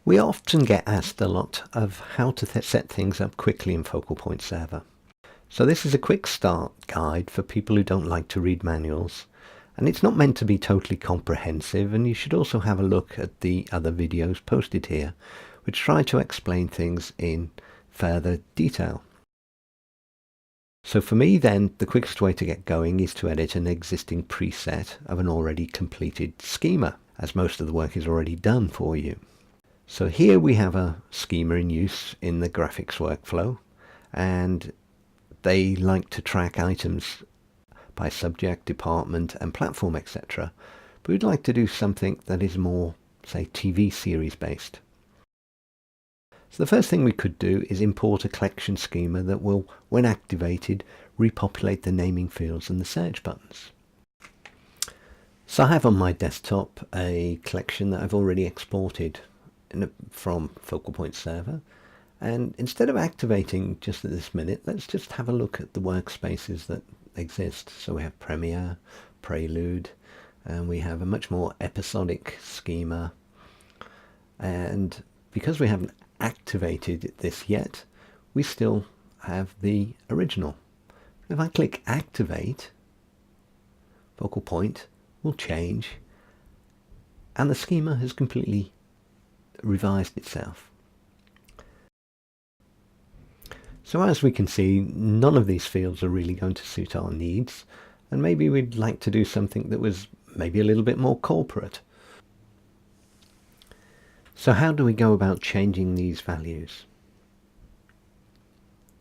We often get asked a lot of how to set things up quickly in Focal Point Server. So this is a quick start guide for people who don't like to read manuals, and it's not meant to be totally comprehensive, and you should also have a look at the other videos posted here which try to explain things in further detail. So for me then, the quickest way to get going is to edit an existing preset of an already completed schema, as most of the work is already done for you. So here we have a schema in use in the graphics workflow, and they like to track items by subject, department and platform, etc. But we'd like to do something that is more, say, TV series based. So the first thing we could do is import a collection schema that will, when activated, repopulate the naming fields and the search buttons. So I have on my desktop a collection that I've already exported from Focal Point Server, and instead of activating just at this minute, let's just have a look at the workspaces that exist. So we have Premiere, Prelude, and we have a much more episodic schema, and because we haven't activated this yet, we still have the original. If I click activate, Focal Point will change and the schema has completely revised itself. So as we can see, none of these fields are really going to suit our needs, and maybe we'd like to do something that was maybe a little bit more corporate. So how do we go about changing these values?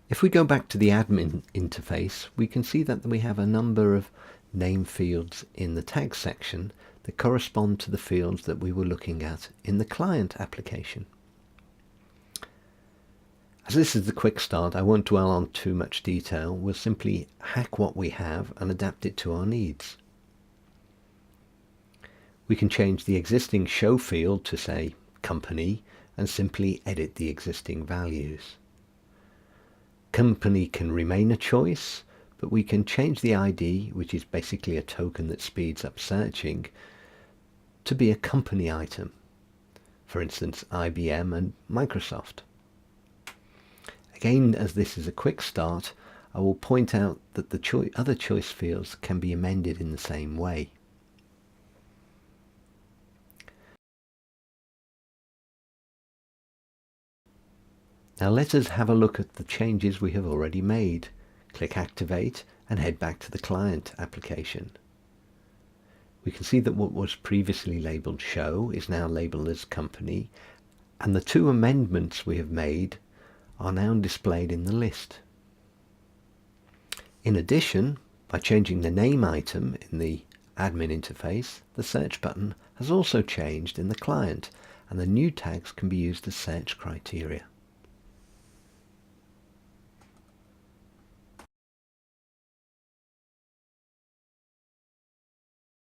If we go back to the admin interface, we can see that we have a number of name fields in the tag section that correspond to the fields that we were looking at in the client application. As this is the quick start, I won't dwell on too much detail. We'll simply hack what we have and adapt it to our needs. We can change the existing show field to, say, company, and simply edit the existing values. Company can remain a choice, but we can change the ID, which is basically a token that speeds up searching, to be a company item. For instance, IBM and Microsoft. Again, as this is a quick start, I will point out that the other choice fields can be amended in the same way. Now let us have a look at the changes we have already made. Click Activate and head back to the client application. We can see that what was previously labelled Show is now labelled as Company, and the two amendments we have made are now displayed in the list. In addition, by changing the name item in the admin interface, the search button has also changed in the client, and the new tags can be used as search criteria.